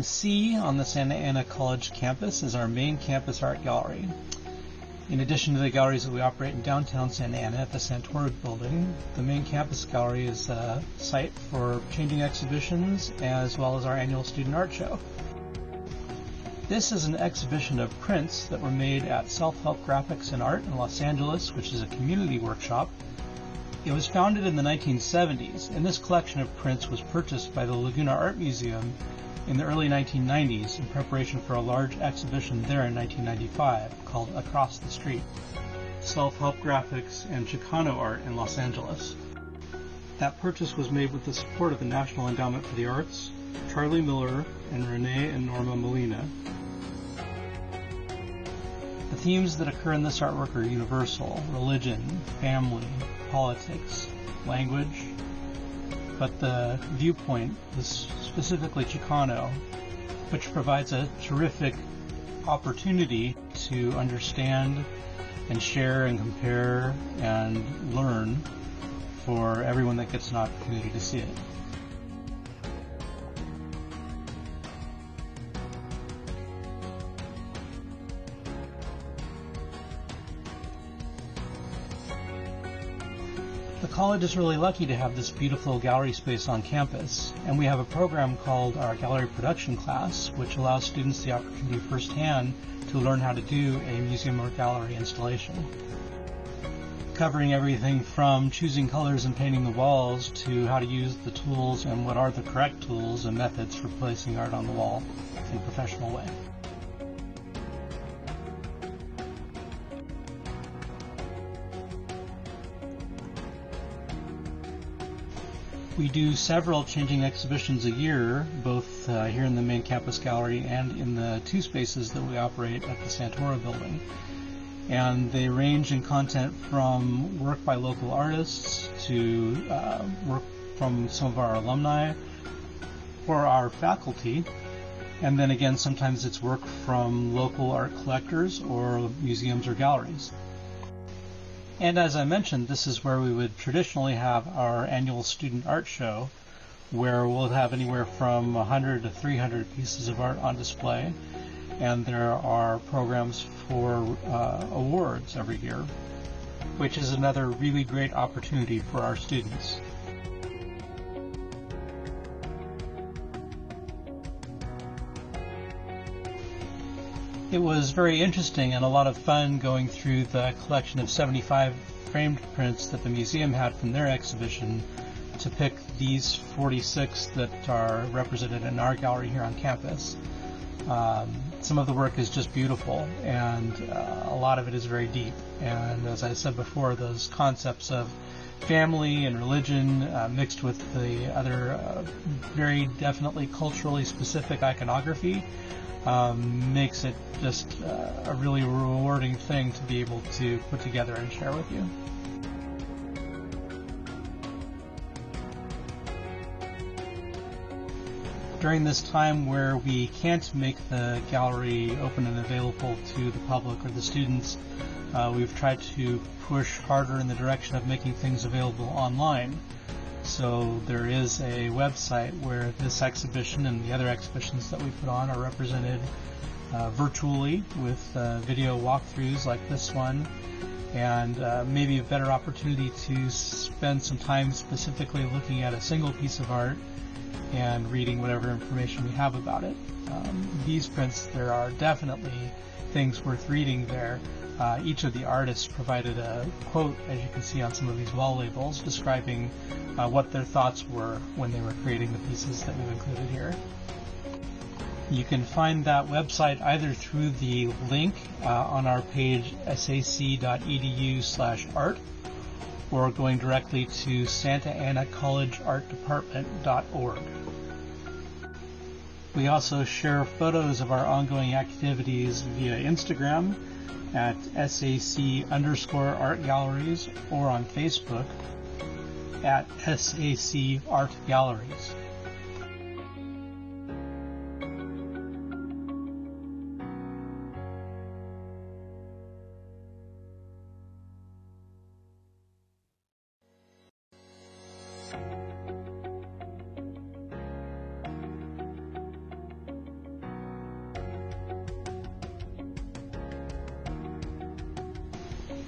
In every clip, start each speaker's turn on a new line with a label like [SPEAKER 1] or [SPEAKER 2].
[SPEAKER 1] Building C on the Santa Ana College campus is our main campus art gallery. In addition to the galleries that we operate in downtown Santa Ana at the Santoro Building, the main campus gallery is a site for changing exhibitions as well as our annual student art show. This is an exhibition of prints that were made at Self-Help Graphics and Art in Los Angeles, which is a community workshop. It was founded in the 1970s, and this collection of prints was purchased by the Laguna Art Museum in the early 1990s in preparation for a large exhibition there in 1995 called Across the Street, Self-Help Graphics and Chicano Art in Los Angeles. That purchase was made with the support of the National Endowment for the Arts, Charlie Miller, and Renee and Norma Molina. The themes that occur in this artwork are universal: religion, family, politics, language, but the viewpoint is specifically Chicano, which provides a terrific opportunity to understand and share and compare and learn for everyone that gets an opportunity to see it. The college is really lucky to have this beautiful gallery space on campus, and we have a program called our Gallery Production class, which allows students the opportunity firsthand to learn how to do a museum or gallery installation, covering everything from choosing colors and painting the walls to how to use the tools and what are the correct tools and methods for placing art on the wall in a professional way. We do several changing exhibitions a year, both here in the main campus gallery and in the two spaces that we operate at the Santoro Building. And they range in content from work by local artists to work from some of our alumni or our faculty. And then again, sometimes it's work from local art collectors or museums or galleries. And as I mentioned, this is where we would traditionally have our annual student art show, where we'll have anywhere from 100 to 300 pieces of art on display. And there are programs for awards every year, which is another really great opportunity for our students. It was very interesting and a lot of fun going through the collection of 75 framed prints that the museum had from their exhibition to pick these 46 that are represented in our gallery here on campus. Some of the work is just beautiful, and a lot of it is very deep. And as I said before, those concepts of family and religion mixed with the other very definitely culturally specific iconography makes it just a really rewarding thing to be able to put together and share with you. During this time where we can't make the gallery open and available to the public or the students, we've tried to push harder in the direction of making things available online. So there is a website where this exhibition and the other exhibitions that we put on are represented virtually with video walkthroughs like this one, and maybe a better opportunity to spend some time specifically looking at a single piece of art and reading whatever information we have about it. These prints, there are definitely things worth reading there. Each of the artists provided a quote, as you can see on some of these wall labels, describing what their thoughts were when they were creating the pieces that we've included here. You can find that website either through the link on our page sac.edu/art or going directly to SantaAnaCollegeArtDepartment.org. We also share photos of our ongoing activities via Instagram at SAC_Art Galleries or on Facebook at SAC Art Galleries.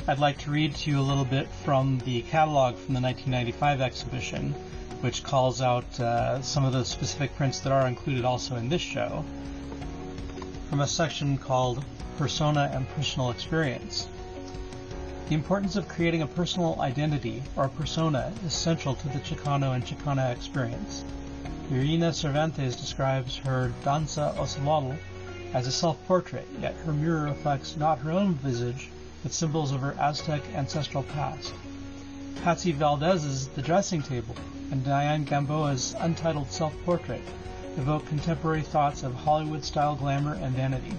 [SPEAKER 1] I'd like to read to you a little bit from the catalog from the 1995 exhibition, which calls out some of the specific prints that are included also in this show, from a section called Persona and Personal Experience. The importance of creating a personal identity, or persona, is central to the Chicano and Chicana experience. Irina Cervantes describes her danza ocelotl as a self-portrait, yet her mirror reflects not her own visage, but symbols of her Aztec ancestral past. Patsy Valdez's The Dressing Table and Diane Gamboa's Untitled Self-Portrait evoke contemporary thoughts of Hollywood-style glamour and vanity.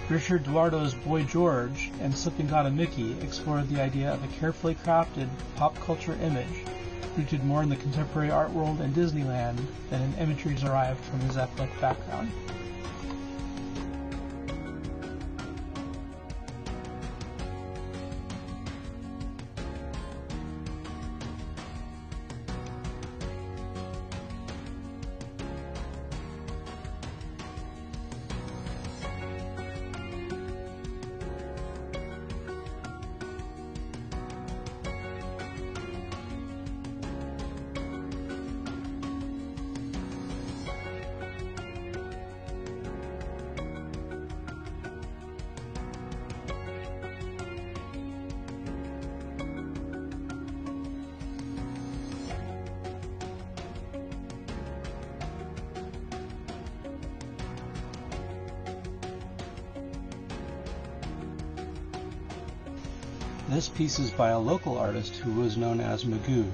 [SPEAKER 1] Richard Duardo's Boy George and Slipping God and Mickey explored the idea of a carefully crafted pop culture image, rooted more in the contemporary art world and Disneyland than in imagery derived from his ethnic background. This piece is by a local artist who was known as Magoo,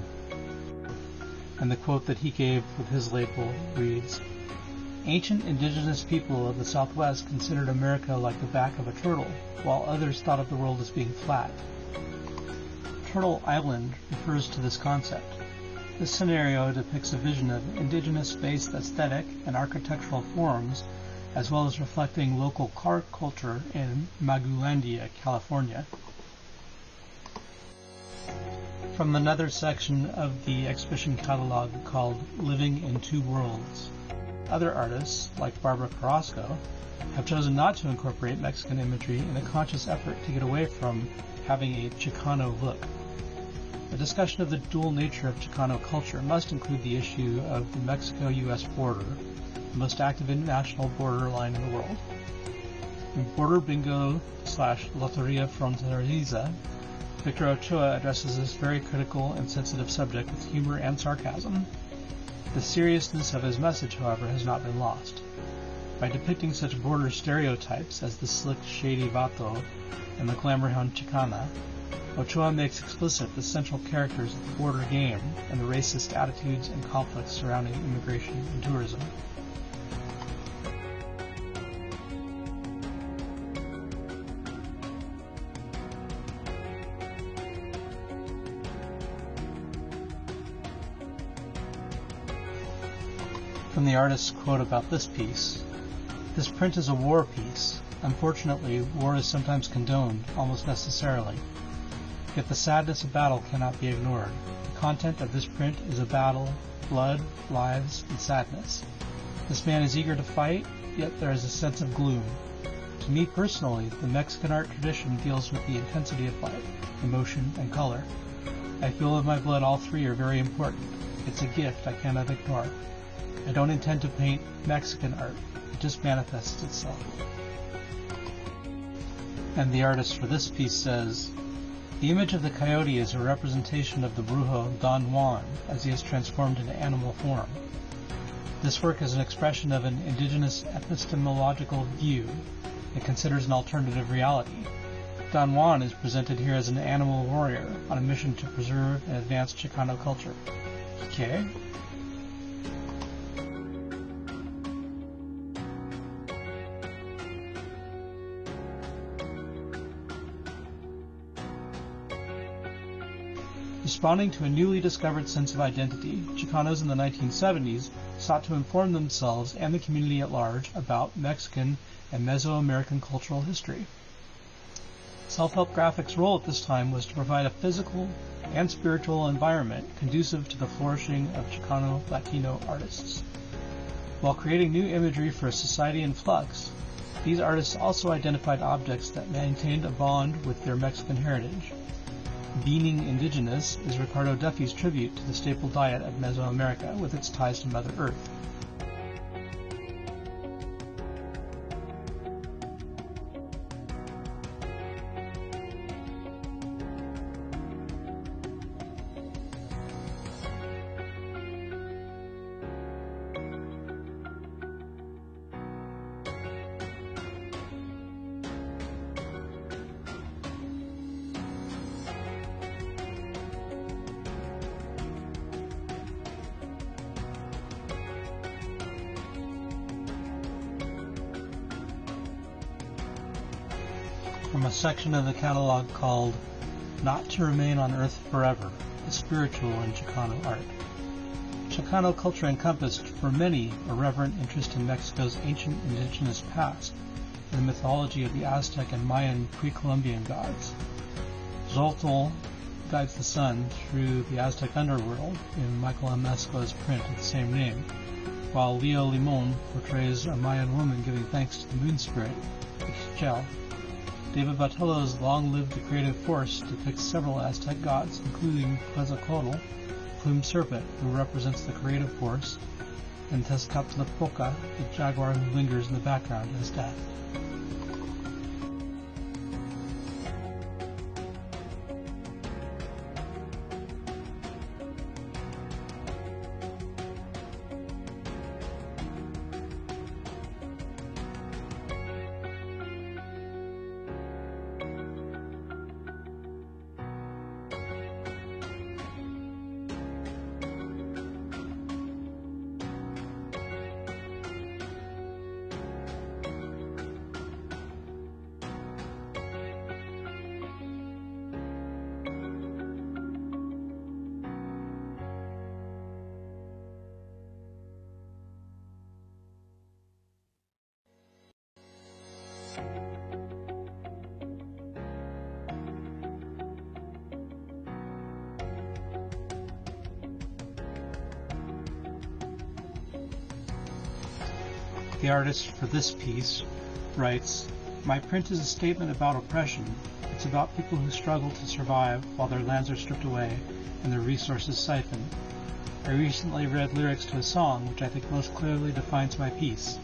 [SPEAKER 1] and the quote that he gave with his label reads, "Ancient indigenous people of the Southwest considered America like the back of a turtle, while others thought of the world as being flat." Turtle Island refers to this concept. This scenario depicts a vision of indigenous-based aesthetic and architectural forms, as well as reflecting local car culture in Magoolandia, California. From another section of the exhibition catalog called Living in Two Worlds. Other artists, like Barbara Carrasco, have chosen not to incorporate Mexican imagery in a conscious effort to get away from having a Chicano look. A discussion of the dual nature of Chicano culture must include the issue of the Mexico-U.S. border, the most active international border line in the world. In Border Bingo / Loteria Fronteriza, Victor Ochoa addresses this very critical and sensitive subject with humor and sarcasm. The seriousness of his message, however, has not been lost. By depicting such border stereotypes as the slick, shady vato and the glamour hound Chicana, Ochoa makes explicit the central characters of the border game and the racist attitudes and conflicts surrounding immigration and tourism. From the artist's quote about this piece, "This print is a war piece. Unfortunately, war is sometimes condoned, almost necessarily. Yet the sadness of battle cannot be ignored. The content of this print is a battle, blood, lives, and sadness. This man is eager to fight, yet there is a sense of gloom. To me personally, the Mexican art tradition deals with the intensity of life, emotion, and color. I feel in my blood all three are very important. It's a gift I cannot ignore. I don't intend to paint Mexican art. It just manifests itself." And the artist for this piece says, "The image of the coyote is a representation of the brujo Don Juan as he is transformed into animal form. This work is an expression of an indigenous epistemological view that considers an alternative reality. Don Juan is presented here as an animal warrior on a mission to preserve and advance Chicano culture." Okay? Responding to a newly discovered sense of identity, Chicanos in the 1970s sought to inform themselves and the community at large about Mexican and Mesoamerican cultural history. Self-help graphics' role at this time was to provide a physical and spiritual environment conducive to the flourishing of Chicano Latino artists. While creating new imagery for a society in flux, These artists also identified objects that maintained a bond with their Mexican heritage. Being indigenous is Ricardo Duffy's tribute to the staple diet of Mesoamerica with its ties to Mother Earth. From a section of the catalog called Not to Remain on Earth Forever, the Spiritual in Chicano Art. Chicano culture encompassed, for many, a reverent interest in Mexico's ancient indigenous past and the mythology of the Aztec and Mayan pre-Columbian gods. Xolotl guides the sun through the Aztec underworld in Michael M. Esco's print of the same name, while Leo Limon portrays a Mayan woman giving thanks to the moon spirit, Ixchel. David Botello's long-lived creative force depicts several Aztec gods, including Quetzalcoatl, plumed serpent, who represents the creative force, and Tezcatlipoca, the jaguar who lingers in the background as death. The artist for this piece writes, "My print is a statement about oppression. It's about people who struggle to survive while their lands are stripped away and their resources siphoned. I recently read lyrics to a song which I think most clearly defines my piece.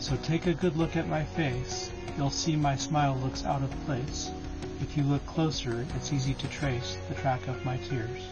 [SPEAKER 1] So take a good look at my face. You'll see my smile looks out of place. If you look closer, it's easy to trace the track of my tears."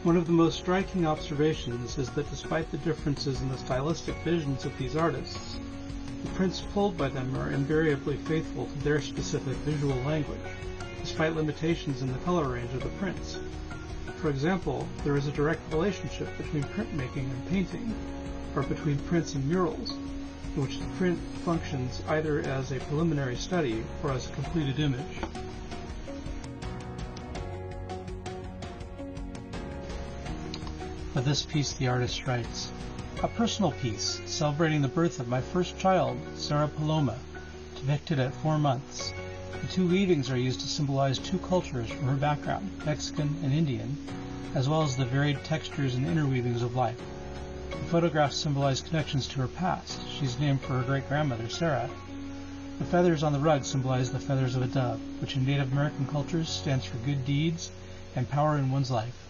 [SPEAKER 1] One of the most striking observations is that despite the differences in the stylistic visions of these artists, the prints pulled by them are invariably faithful to their specific visual language, despite limitations in the color range of the prints. For example, there is a direct relationship between printmaking and painting, or between prints and murals, in which the print functions either as a preliminary study or as a completed image. For this piece, the artist writes, "A personal piece celebrating the birth of my first child, Sarah Paloma, depicted at 4 months. The two weavings are used to symbolize two cultures from her background, Mexican and Indian, as well as the varied textures and interweavings of life. The photographs symbolize connections to her past. She's named for her great-grandmother, Sarah. The feathers on the rug symbolize the feathers of a dove, which in Native American cultures stands for good deeds and power in one's life.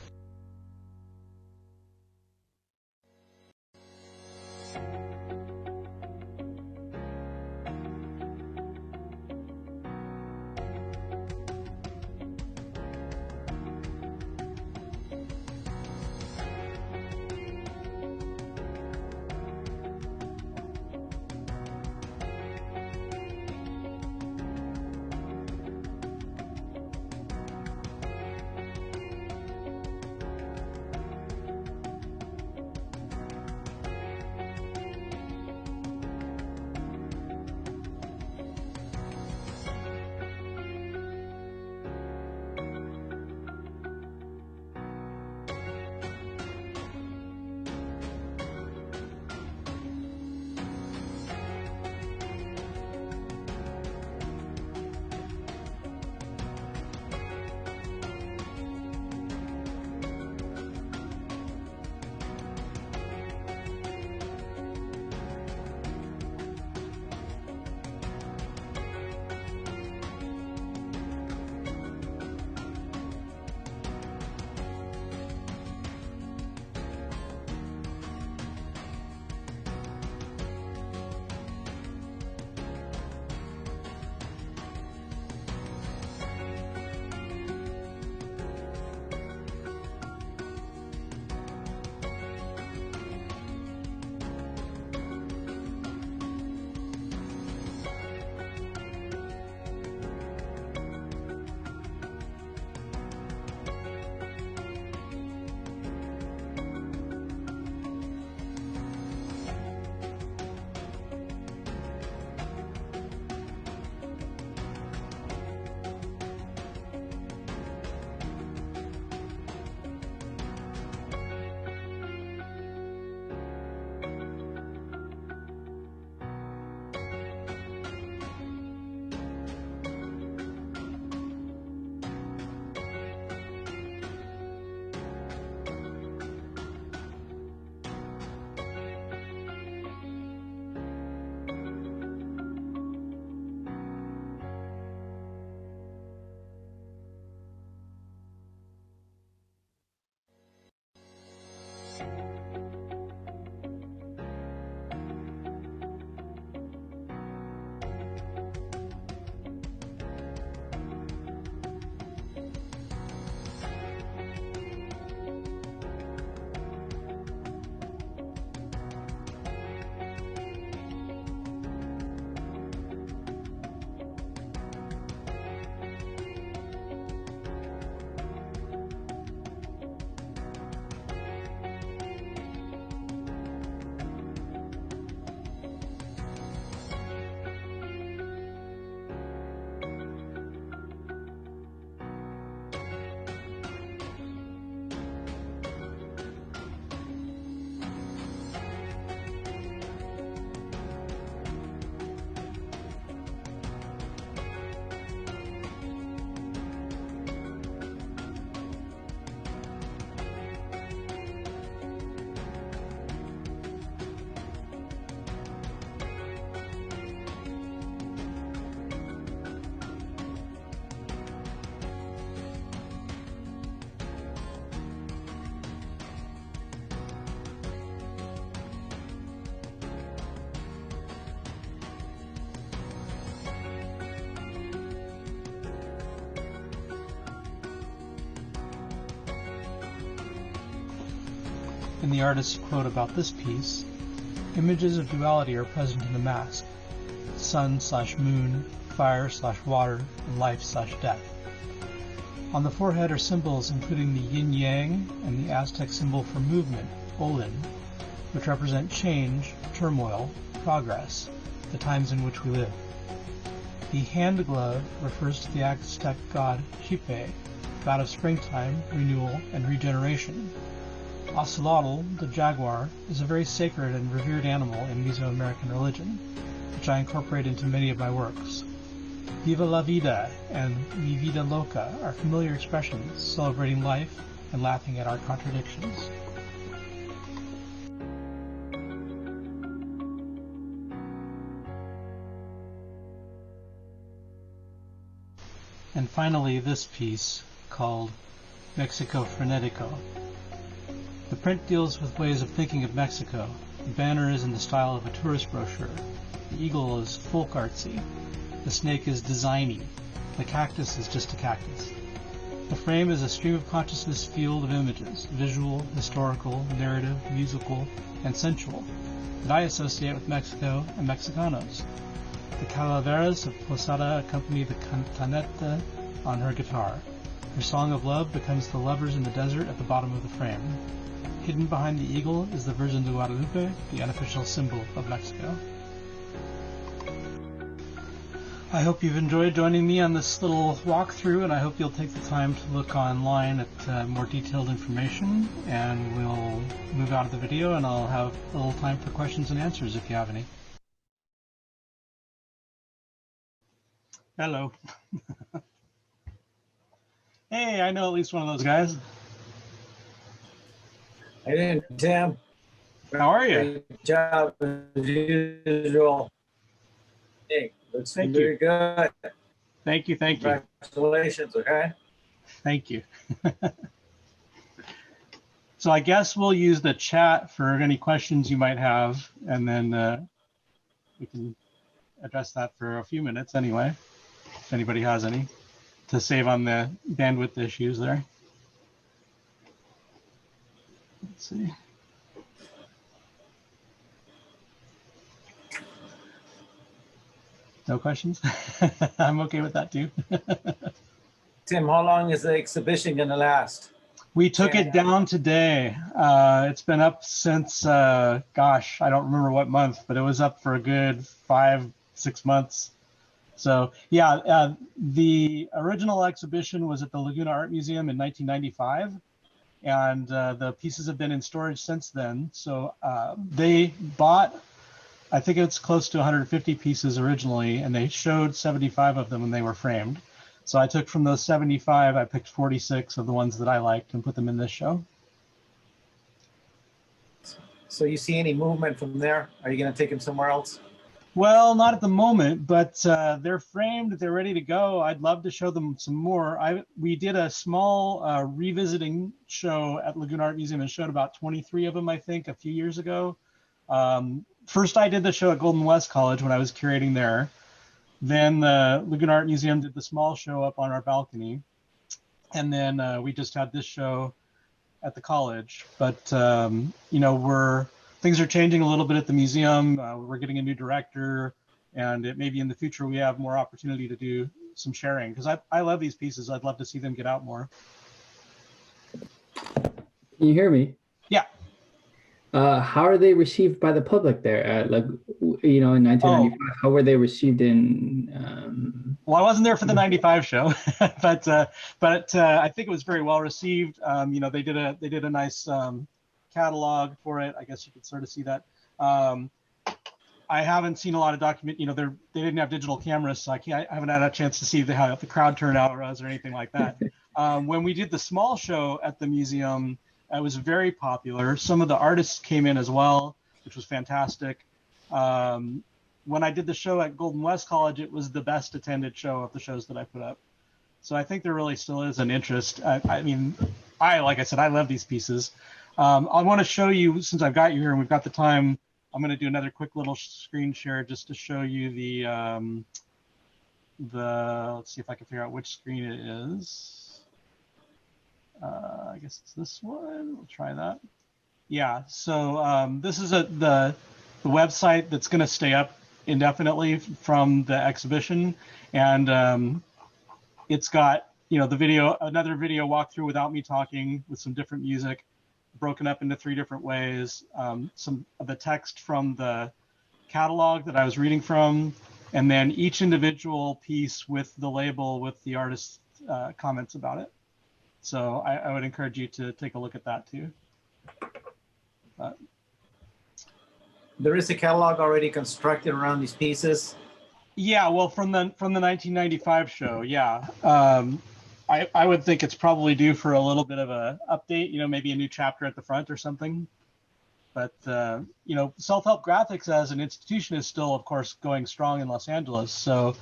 [SPEAKER 1] In the artist's quote about this piece, images of duality are present in the mask: sun/moon, fire/water, and life/death. On the forehead are symbols including the yin-yang and the Aztec symbol for movement, Olin, which represent change, turmoil, progress, the times in which we live. The hand glove refers to the Aztec god Xipe, god of springtime, renewal, and regeneration. Ocelotl, the jaguar, is a very sacred and revered animal in Mesoamerican religion, which I incorporate into many of my works. Viva la vida and Mi vida loca are familiar expressions celebrating life and laughing at our contradictions. And finally, this piece, called Mexico Frenetico. The print deals with ways of thinking of Mexico. The banner is in the style of a tourist brochure. The eagle is folk artsy. The snake is designy. The cactus is just a cactus. The frame is a stream of consciousness field of images, visual, historical, narrative, musical, and sensual, that I associate with Mexico and Mexicanos. The calaveras of Posada accompany the cantaneta on her guitar. Her song of love becomes the lovers in the desert at the bottom of the frame. Hidden behind the eagle is the Virgin de Guadalupe, the unofficial symbol of Mexico. I hope you've enjoyed joining me on this little walkthrough, and I hope you'll take the time to look online at more detailed information, and we'll move out of the video and I'll have a little time for questions and answers if you have any. Hello. Hey, I know at least one of those guys.
[SPEAKER 2] Hey, Tim.
[SPEAKER 1] How are you?
[SPEAKER 2] Great job as usual. Hey, looks very good.
[SPEAKER 1] Thank you.
[SPEAKER 2] Congratulations, okay?
[SPEAKER 1] Thank you. So I guess we'll use the chat for any questions you might have, and then we can address that for a few minutes anyway, if anybody has any, to save on the bandwidth issues there. Let's see. No questions? I'm okay with that too.
[SPEAKER 2] Tim, how long is the exhibition going to last?
[SPEAKER 1] We took it down today. It's been up since, gosh, I don't remember what month, but it was up for a good 5-6 months. So yeah, the original exhibition was at the Laguna Art Museum in 1995. And the pieces have been in storage since then. So they bought, I think it's close to 150 pieces originally, and they showed 75 of them when they were framed. So I took from those 75, I picked 46 of the ones that I liked and put them in this show.
[SPEAKER 2] So you see any movement from there? Are you going to take them somewhere else?
[SPEAKER 1] Well, not at the moment, but they're framed, they're ready to go. I'd love to show them some more. We did a small revisiting show at Laguna Art Museum and showed about 23 of them, I think, a few years ago. First, I did the show at Golden West College when I was curating there. Then the Laguna Art Museum did the small show up on our balcony. And then we just had this show at the college. But, you know, things are changing a little bit at the museum. We're getting a new director, and it maybe in the future we have more opportunity to do some sharing, because I love these pieces. I'd love to see them get out more.
[SPEAKER 3] Can you hear me?
[SPEAKER 1] Yeah.
[SPEAKER 3] How are they received by the public there? Like, you know, in 1995, how were they received in?
[SPEAKER 1] Well, I wasn't there for the 95 show, but I think it was very well received. You know, they did a nice catalog for it. I guess you could sort of see that. I haven't seen a lot of document. You know, they didn't have digital cameras, so I haven't had a chance to see how the crowd turnout was or anything like that. When we did the small show at the museum, it was very popular. Some of the artists came in as well, which was fantastic. When I did the show at Golden West College, it was the best attended show of the shows that I put up. So I think there really still is an interest. I mean, like I said, I love these pieces. I want to show you, since I've got you here and we've got the time, I'm going to do another quick little screen share just to show you let's see if I can figure out which screen it is. I guess it's this one. We'll try that. Yeah, so this is the website that's going to stay up indefinitely from the exhibition, and it's got the video, another video walkthrough without me talking with some different music, broken up into 3 different ways. Some of the text from the catalog that I was reading from, and then each individual piece with the label with the artist's comments about it. So I would encourage you to take a look at that too.
[SPEAKER 2] There is a catalog already constructed around these pieces.
[SPEAKER 1] Yeah, well, from the 1995 show, yeah. I would think it's probably due for a little bit of a update, maybe a new chapter at the front or something. But self-help graphics as an institution is still, of course, going strong in Los Angeles. So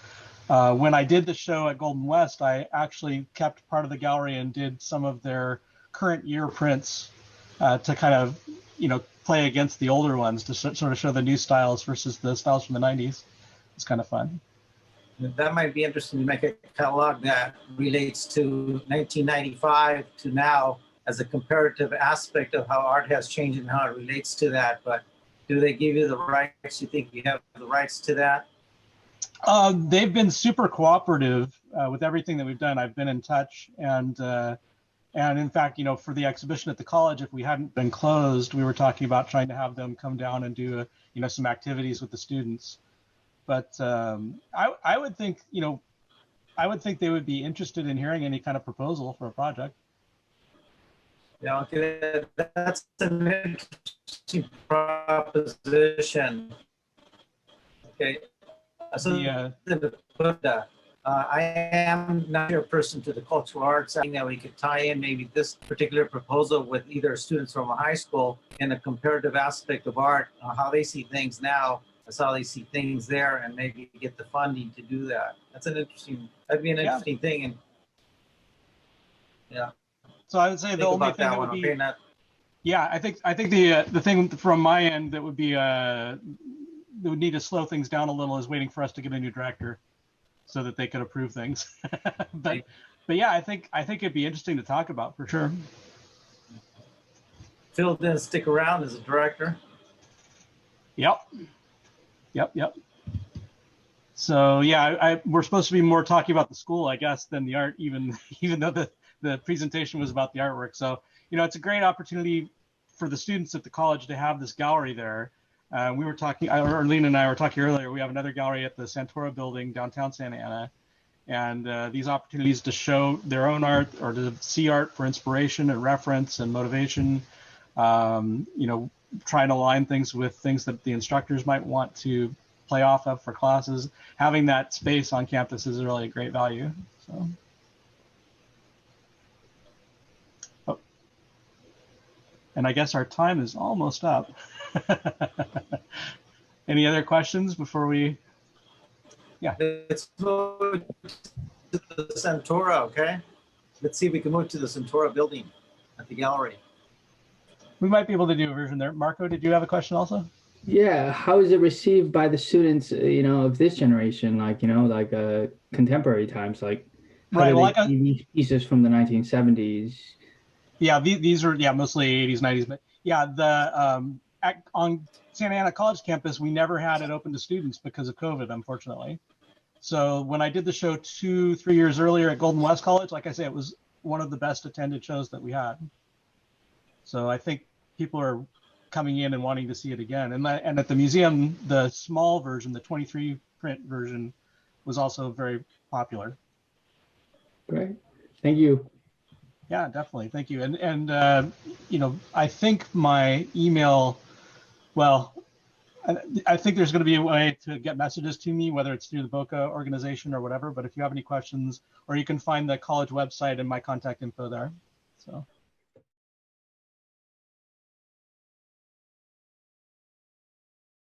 [SPEAKER 1] when I did the show at Golden West, I actually kept part of the gallery and did some of their current year prints to kind of, play against the older ones to sort of show the new styles versus the styles from the 90s. It's kind of fun.
[SPEAKER 2] That might be interesting to make a catalog that relates to 1995 to now as a comparative aspect of how art has changed and how it relates to that. But do they give you the rights? You think you have the rights to that?
[SPEAKER 1] They've been super cooperative with everything that we've done. I've been in touch, and in fact, for the exhibition at the college, if we hadn't been closed, we were talking about trying to have them come down and do some activities with the students. But I would think they would be interested in hearing any kind of proposal for a project.
[SPEAKER 2] Yeah, okay, that's an interesting proposition. Okay, so I am not your person to the cultural arts. I think that we could tie in maybe this particular proposal with either students from a high school in a comparative aspect of art, how they see things now, that's how they see things there, and maybe get the funding to do that. That'd be an interesting thing. And yeah.
[SPEAKER 1] So I would say the only thing that would be, yeah, I think the thing from my end that would be that would need to slow things down a little is waiting for us to get a new director, so that they could approve things. but yeah, I think it'd be interesting to talk about for sure.
[SPEAKER 2] Phil didn't stick around as a director.
[SPEAKER 1] Yep. So yeah, we're supposed to be more talking about the school, I guess, than the art, even though the presentation was about the artwork. So it's a great opportunity for the students at the college to have this gallery there. We were talking, Arlene and I were talking earlier, we have another gallery at the Santora building downtown Santa Ana. And these opportunities to show their own art or to see art for inspiration and reference and motivation, trying to align things with things that the instructors might want to play off of for classes. Having that space on campus is really a great value. So. Oh. And I guess our time is almost up. Any other questions before we? Yeah.
[SPEAKER 2] Let's move to the Santora, okay? Let's see if we can move to the Santora building at the gallery.
[SPEAKER 1] We might be able to do a version there. Marco, did you have a question also?
[SPEAKER 3] Yeah, how is it received by the students, of this generation, contemporary times, like how do they see these pieces from the 1970s?
[SPEAKER 1] Yeah, these are mostly 80s, 90s, but yeah, on Santa Ana College campus, we never had it open to students because of COVID, unfortunately. So when I did the show 2-3 years earlier at Golden West College, like I say, it was one of the best attended shows that we had. So I think people are coming in and wanting to see it again. And at the museum, the small version, the 23 print version, was also very popular.
[SPEAKER 3] Great, thank you.
[SPEAKER 1] Yeah, definitely, thank you. And I think my email, well, I think there's going to be a way to get messages to me, whether it's through the Boca organization or whatever. But if you have any questions, or you can find the college website and my contact info there. So.